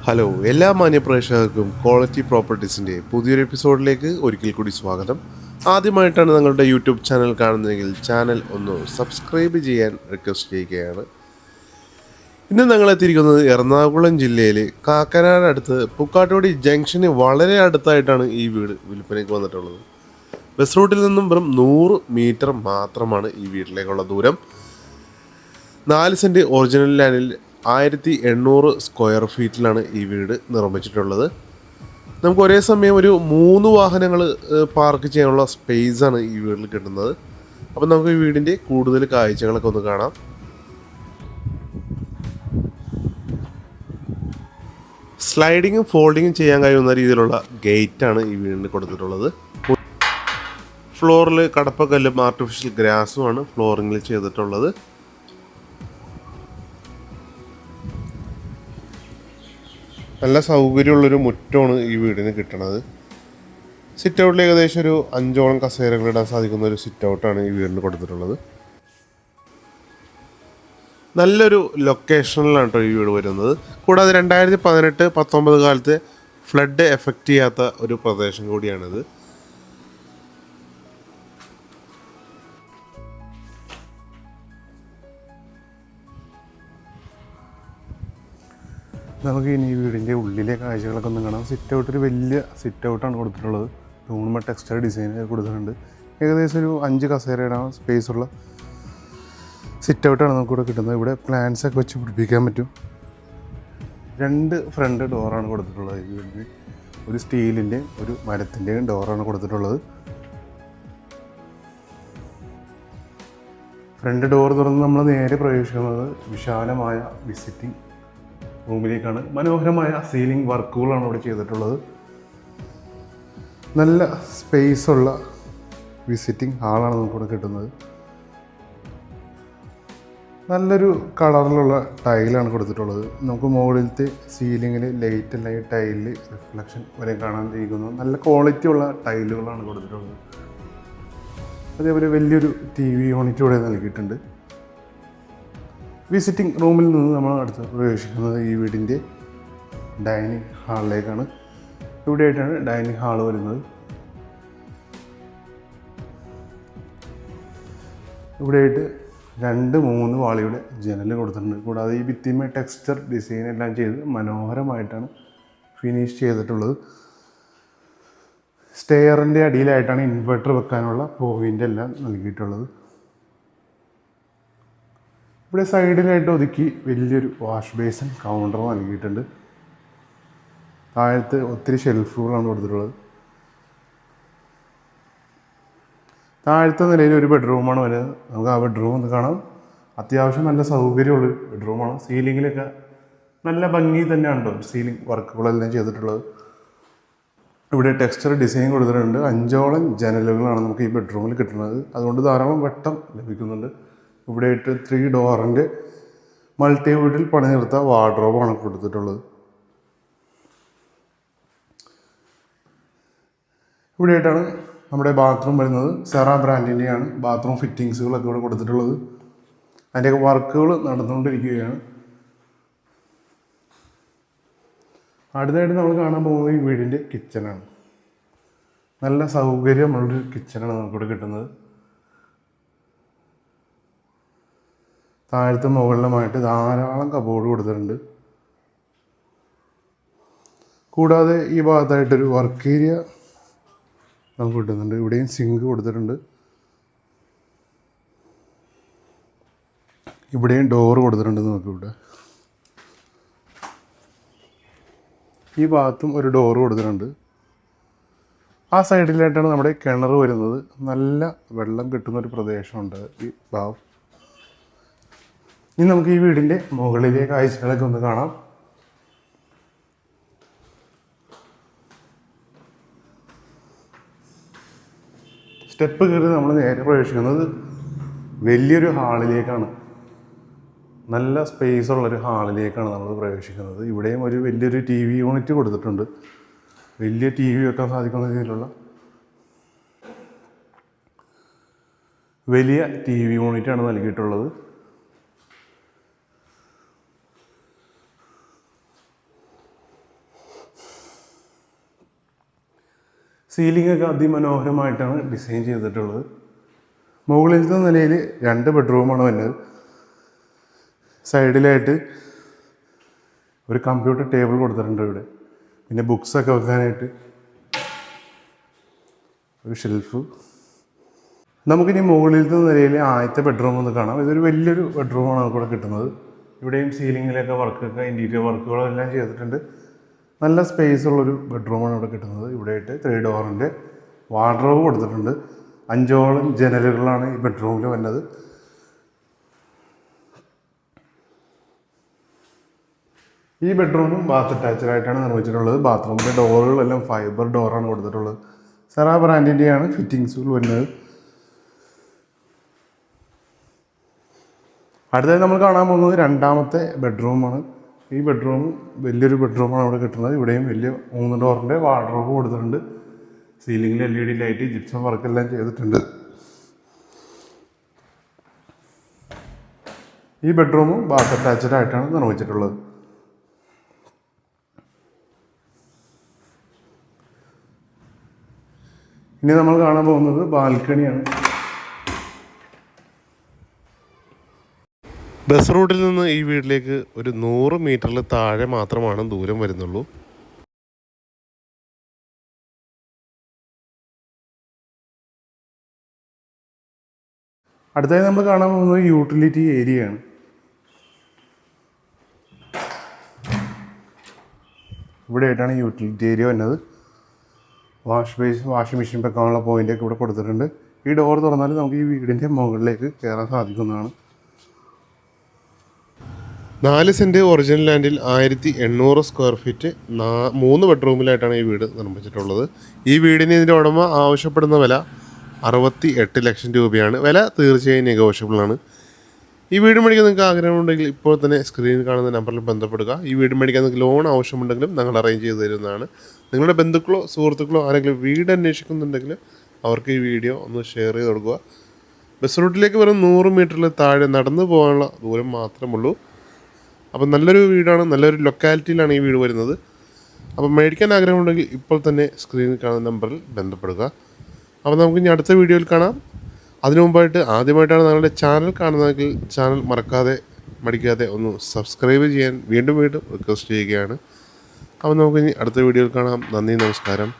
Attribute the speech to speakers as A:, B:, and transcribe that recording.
A: Hello എല്ലാ മാന്യപ്രേക്ഷകർക്കും quality പ്രോപ്പർട്ടീസിൻ്റെ പുതിയൊരു എപ്പിസോഡിലേക്ക് ഒരിക്കൽ കൂടി സ്വാഗതം. ആദ്യമായിട്ടാണ് നിങ്ങളുടെ യൂട്യൂബ് ചാനൽ കാണുന്നതെങ്കിൽ ചാനൽ ഒന്ന് സബ്സ്ക്രൈബ് ചെയ്യാൻ റിക്വസ്റ്റ് ചെയ്യുകയാണ്. ഇന്ന് ഞങ്ങൾ എത്തിയിരിക്കുന്നത് എറണാകുളം ജില്ലയിലെ കാക്കനാട് അടുത്ത് പുക്കാട്ടുപടി ജംഗ്ഷന് വളരെ അടുത്തായിട്ടാണ് ഈ വീട് വിൽപ്പനയ്ക്ക് വന്നിട്ടുള്ളത്. ബസ് റൂട്ടിൽ നിന്നും വെറും 100 മീറ്റർ മാത്രമാണ് ഈ വീട്ടിലേക്കുള്ള ദൂരം. 4 സെൻറ്റ് ഒറിജിനൽ ലാൻഡിൽ 1800 സ്ക്വയർ ഫീറ്റിലാണ് ഈ വീട് നിർമ്മിച്ചിട്ടുള്ളത്. നമുക്ക് ഒരേ സമയം ഒരു 3 വാഹനങ്ങൾ പാർക്ക് ചെയ്യാനുള്ള സ്പേസാണ് ഈ വീട്ടിൽ കിട്ടുന്നത്. അപ്പം നമുക്ക് ഈ വീടിൻ്റെ കൂടുതൽ കാഴ്ചകളൊക്കെ ഒന്ന് കാണാം. സ്ലൈഡിങ്ങും ഫോൾഡിങ്ങും ചെയ്യാൻ കഴിയുന്ന രീതിയിലുള്ള ഗേറ്റാണ് ഈ വീടിന് കൊടുത്തിട്ടുള്ളത്. ഫ്ലോറിൽ കടപ്പക്കല്ലും ആർട്ടിഫിഷ്യൽ ഗ്രാസുമാണ് ഫ്ലോറിങ്ങിൽ ചെയ്തിട്ടുള്ളത്. നല്ല സൗകര്യമുള്ളൊരു മുറ്റമാണ് ഈ വീടിന് കിട്ടണത്. സിറ്റ് ഔട്ടിൽ ഏകദേശം ഒരു 5ഓളം കസേരകൾ ഇടാൻ സാധിക്കുന്ന ഒരു സിറ്റ് ഔട്ടാണ് ഈ വീടിന് കൊടുത്തിട്ടുള്ളത്. നല്ലൊരു ലൊക്കേഷനിലാണ് കേട്ടോ ഈ വീട് വരുന്നത്. കൂടാതെ 2018-19 കാലത്തെ ഫ്ലഡ് എഫക്റ്റ് ചെയ്യാത്ത ഒരു പ്രദേശം കൂടിയാണിത്. നമുക്ക് ഇനി ഈ വീടിൻ്റെ ഉള്ളിലെ കാഴ്ചകളൊക്കെ ഒന്ന് കാണാം. സിറ്റ് ഔട്ട് ഒരു വലിയ സിറ്റ് ഔട്ടാണ് കൊടുത്തിട്ടുള്ളത്. തൂണുമ ടെക്സ്റ്റർ ഡിസൈൻ കൊടുത്തിട്ടുണ്ട്. ഏകദേശം ഒരു 5 കസേര ഇടാൻ സ്പേസുള്ള സിറ്റ് ഔട്ടാണ് നമുക്കിവിടെ കിട്ടുന്നത്. ഇവിടെ പ്ലാന്റ്സ് ഒക്കെ വെച്ച് പിടിപ്പിക്കാൻ പറ്റും. 2 ഫ്രണ്ട് ഡോറാണ് കൊടുത്തിട്ടുള്ളത് ഈ വീടിന്. ഒരു സ്റ്റീലിൻ്റെയും ഒരു മരത്തിൻ്റെയും ഡോറാണ് കൊടുത്തിട്ടുള്ളത്. ഫ്രണ്ട് ഡോർ തുറന്ന് നമ്മൾ നേരെ പ്രവേശിക്കുന്നത് വിശാലമായ വിസിറ്റിംഗ് റൂമിലേക്കാണ്. മനോഹരമായ സീലിംഗ് വർക്കുകളാണ് ഇവിടെ ചെയ്തിട്ടുള്ളത്. നല്ല സ്പേസുള്ള വിസിറ്റിംഗ് ഹാളാണ് നമുക്കിവിടെ കിട്ടുന്നത്. നല്ലൊരു കളറിലുള്ള ടൈലാണ് കൊടുത്തിട്ടുള്ളത്. നമുക്ക് മുകളിലത്തെ സീലിങ്ങിൽ ലൈറ്റ് എല്ലാം ഈ ടൈലിൽ റിഫ്ലക്ഷൻ വരെ കാണാൻ കഴിയുന്നു. നല്ല ക്വാളിറ്റി ഉള്ള ടൈലുകളാണ് കൊടുത്തിട്ടുള്ളത്. അതേപോലെ വലിയൊരു TV യൂണിറ്റ് ഇവിടെ നൽകിയിട്ടുണ്ട്. വിസിറ്റിംഗ് റൂമിൽ നിന്ന് നമ്മൾ അടുത്ത് പ്രവേശിക്കുന്നത് ഈ വീടിൻ്റെ ഡൈനിങ് ഹാളിലേക്കാണ്. ഇവിടെയായിട്ടാണ് ഡൈനിങ് ഹാൾ വരുന്നത്. ഇവിടെയായിട്ട് 2-3 വാളിയുടെ ജനൽ കൊടുത്തിട്ടുണ്ട്. കൂടാതെ ഈ ഭിത്തിമേ ടെക്സ്ചർ ഡിസൈൻ എല്ലാം ചെയ്ത് മനോഹരമായിട്ടാണ് ഫിനിഷ് ചെയ്തിട്ടുള്ളത്. സ്റ്റെയറിൻ്റെ അടിയിലായിട്ടാണ് ഇൻവെർട്ടർ വെക്കാനുള്ള പോയിൻ്റ് എല്ലാം നൽകിയിട്ടുള്ളത്. ഇവിടെ സൈഡിലായിട്ട് ഒതുക്കി വലിയൊരു വാഷ് ബേസിൻ കൗണ്ടർ നൽകിയിട്ടുണ്ട്. താഴത്ത് ഒത്തിരി ഷെൽഫുകളാണ് കൊടുത്തിട്ടുള്ളത്. താഴത്തെ നിലയിൽ ഒരു ബെഡ്റൂമാണ് വരുന്നത്. നമുക്ക് ആ ബെഡ്റൂം ഒന്ന് കാണാം. അത്യാവശ്യം നല്ല സൗകര്യമുള്ള ബെഡ്റൂമാണ്. സീലിങ്ങിലൊക്കെ നല്ല ഭംഗി തന്നെയാണ് കേട്ടോ സീലിംഗ് വർക്കുകളെല്ലാം ചെയ്തിട്ടുള്ളത്. ഇവിടെ ടെക്സ്ചർ ഡിസൈൻ കൊടുത്തിട്ടുണ്ട്. 5ഓളം ജനലുകളാണ് നമുക്ക് ഈ ബെഡ്റൂമിൽ കിട്ടുന്നത്. അതുകൊണ്ട് ധാരാളം വെട്ടം ലഭിക്കുന്നുണ്ട്. ഇവിടെയായിട്ട് 3 ഡോറിൻ്റെ മൾട്ടിവുഡിൽ പണിതീർത്ത വാർഡ്രോബാണ് കൊടുത്തിട്ടുള്ളത്. ഇവിടെയായിട്ടാണ് നമ്മുടെ ബാത്റൂം വരുന്നത്. സെറ ബ്രാൻഡിൻ്റെയാണ് ബാത്റൂം ഫിറ്റിങ്സുകളൊക്കെ ഇവിടെ കൊടുത്തിട്ടുള്ളത്. അതിൻ്റെയൊക്കെ വർക്കുകൾ നടന്നുകൊണ്ടിരിക്കുകയാണ്. അടുത്തായിട്ട് നമ്മൾ കാണാൻ പോകുന്നത് ഈ വീടിൻ്റെ കിച്ചണാണ്. നല്ല സൗകര്യമുള്ളൊരു കിച്ചണാണ് നമുക്കിവിടെ കിട്ടുന്നത്. താഴത്തെ മുകളിലുമായിട്ട് ധാരാളം കബോർഡ് കൊടുത്തിട്ടുണ്ട്. കൂടാതെ ഈ ഭാഗത്തായിട്ടൊരു വർക്ക് ഏരിയ നമുക്ക് കിട്ടുന്നുണ്ട്. ഇവിടെയും സിങ്ക് കൊടുത്തിട്ടുണ്ട്. ഇവിടെയും ഡോറ് കൊടുത്തിട്ടുണ്ട്. നമുക്കിവിടെ ഈ ഭാഗത്തും ഒരു ഡോറ് കൊടുത്തിട്ടുണ്ട്. ആ സൈഡിലായിട്ടാണ് നമ്മുടെ കിണർ വരുന്നത്. നല്ല വെള്ളം കിട്ടുന്നൊരു പ്രദേശമുണ്ട് ഈ ഭാഗം. ഇനി നമുക്ക് ഈ വീടിൻ്റെ മുകളിലെ കാഴ്ചകളൊക്കെ ഒന്ന് കാണാം. സ്റ്റെപ്പ് കയറി നമ്മൾ നേരെ പ്രവേശിക്കുന്നത് വലിയൊരു ഹാളിലേക്കാണ്. നല്ല സ്പേസ് ഉള്ളൊരു ഹാളിലേക്കാണ് നമ്മൾ പ്രവേശിക്കുന്നത്. ഇവിടെയും ഒരു വലിയൊരു TV യൂണിറ്റ് കൊടുത്തിട്ടുണ്ട്. വലിയ TV വെക്കാൻ സാധിക്കുന്ന രീതിയിലുള്ള വലിയ TV യൂണിറ്റാണ് നൽകിയിട്ടുള്ളത്.
B: സീലിംഗൊക്കെ അതിമനോഹരമായിട്ടാണ് ഡിസൈൻ ചെയ്തിട്ടുള്ളത്. മുകളിലത്തെ നിലയിൽ 2 ബെഡ്റൂമാണ് വരുന്നത്. സൈഡിലായിട്ട് ഒരു കമ്പ്യൂട്ടർ ടേബിൾ കൊടുത്തിട്ടുണ്ട് ഇവിടെ. പിന്നെ ബുക്സൊക്കെ വെക്കാനായിട്ട് ഒരു ഷെൽഫ്. നമുക്കിനി മുകളിലത്തെ നിലയിൽ ആദ്യത്തെ ബെഡ്റൂം ഒന്ന് കാണാം. ഇതൊരു വലിയൊരു ബെഡ്റൂമാണ് നമുക്കിവിടെ കിട്ടുന്നത്. ഇവിടെയും സീലിങ്ങിലൊക്കെ വർക്കൊക്കെ ഇൻറ്റീരിയർ വർക്കുകളും എല്ലാം ചെയ്തിട്ടുണ്ട്. നല്ല സ്പേസ് ഉള്ളൊരു ബെഡ്റൂമാണ് ഇവിടെ കിട്ടുന്നത്. ഇവിടെയായിട്ട് 3 ഡോറിൻ്റെ വാർഡ്രോബ് കൊടുത്തിട്ടുണ്ട്. 5ഓളം ജനലുകളാണ് ഈ ബെഡ്റൂമിൽ വരുന്നത്. ഈ ബെഡ്റൂമും ബാത്ത് അറ്റാച്ച്ഡായിട്ടാണ് നിർമ്മിച്ചിട്ടുള്ളത്. ബാത്റൂമിൻ്റെ ഡോറുകളെല്ലാം ഫൈബർ ഡോറാണ് കൊടുത്തിട്ടുള്ളത്. സെറാ ബ്രാൻഡിൻ്റെയാണ് ഫിറ്റിങ്സുകൾ വരുന്നത്. അടുത്തതായി നമ്മൾ കാണാൻ പോകുന്നത് 2ാമത്തെ ബെഡ്റൂമാണ്. ഈ ബെഡ്റൂം വലിയൊരു ബെഡ്റൂമാണ് അവിടെ കിട്ടുന്നത്. ഇവിടെയും വലിയ 3 ഡോറിൻ്റെ വാർഡ്രോബ് കൊടുത്തിട്ടുണ്ട്. സീലിംഗിൽ LED ലൈറ്റ്, ജിപ്സം വർക്കെല്ലാം ചെയ്തിട്ടുണ്ട്. ഈ ബെഡ്റൂമും ബാത്ത് അറ്റാച്ച്ഡ് ആയിട്ടാണ് നിർമ്മിച്ചിട്ടുള്ളത്. ഇനി നമ്മൾ കാണാൻ പോകുന്നത് ബാൽക്കണിയാണ്.
A: ബസ് റൂട്ടിൽ നിന്ന് ഈ വീട്ടിലേക്ക് ഒരു 100 മീറ്ററിൽ താഴെ മാത്രമാണ് ദൂരം വരുന്നുള്ളൂ.
B: അടുത്തായി നമ്മൾ കാണാൻ പോകുന്നത് യൂട്ടിലിറ്റി ഏരിയയാണ്. ഇവിടെയായിട്ടാണ് യൂട്ടിലിറ്റി ഏരിയ വരുന്നത്. വാഷിംഗ് മെഷീൻ വെക്കാനുള്ള പോയിൻ്റൊക്കെ ഇവിടെ കൊടുത്തിട്ടുണ്ട്. ഈ ഡോർ തുറന്നാൽ നമുക്ക് ഈ വീടിൻ്റെ മുകളിലേക്ക് കയറാൻ സാധിക്കുന്നതാണ്.
A: 4 സെൻറ്റ് ഒറിജിനൽ ലാൻഡിൽ 1800 സ്ക്വയർ ഫീറ്റ് 3 ബെഡ്റൂമിലായിട്ടാണ് ഈ വീട് നിർമ്മിച്ചിട്ടുള്ളത്. ഈ വീടിന് ഇതിൻ്റെ ഉടമ ആവശ്യപ്പെടുന്ന വില 68 ലക്ഷം രൂപയാണ്. വില തീർച്ചയായും നെഗോഷ്യബിളാണ്. ഈ വീട് മേടിക്കാൻ നിങ്ങൾക്ക് ആഗ്രഹമുണ്ടെങ്കിൽ ഇപ്പോൾ തന്നെ സ്ക്രീനിൽ കാണുന്ന നമ്പറിൽ ബന്ധപ്പെടുക. ഈ വീട് മേടിക്കാൻ നിങ്ങൾക്ക് ലോൺ ആവശ്യമുണ്ടെങ്കിലും ഞങ്ങൾ അറേഞ്ച് ചെയ്ത് തരുന്നതാണ്. നിങ്ങളുടെ ബന്ധുക്കളോ സുഹൃത്തുക്കളോ ആരെങ്കിലും വീട് അന്വേഷിക്കുന്നുണ്ടെങ്കിൽ അവർക്ക് ഈ വീഡിയോ ഒന്ന് ഷെയർ ചെയ്ത് കൊടുക്കുക. ബസ് റൂട്ടിലേക്ക് വെറും 100 മീറ്ററിൽ താഴെ നടന്നു പോകാനുള്ള ദൂരം മാത്രമുള്ളൂ. അപ്പം നല്ലൊരു വീടാണ്, നല്ലൊരു ലൊക്കാലിറ്റിയിലാണ് ഈ വീട് വരുന്നത്. അപ്പം മേടിക്കാൻ ആഗ്രഹമുണ്ടെങ്കിൽ ഇപ്പോൾ തന്നെ സ്ക്രീനിൽ കാണുന്ന നമ്പറിൽ ബന്ധപ്പെടുക. അപ്പോൾ നമുക്ക് ഇനി അടുത്ത വീഡിയോയിൽ കാണാം. അതിനു മുമ്പായിട്ട് ആദ്യമായിട്ടാണ് ഞങ്ങളുടെ ചാനൽ കാണുന്നതെങ്കിൽ ചാനൽ മടിക്കാതെ ഒന്ന് സബ്സ്ക്രൈബ് ചെയ്യാൻ വീണ്ടും റിക്വസ്റ്റ് ചെയ്യുകയാണ്. അപ്പോൾ നമുക്കിനി അടുത്ത വീഡിയോയിൽ കാണാം. നന്ദി, നമസ്കാരം.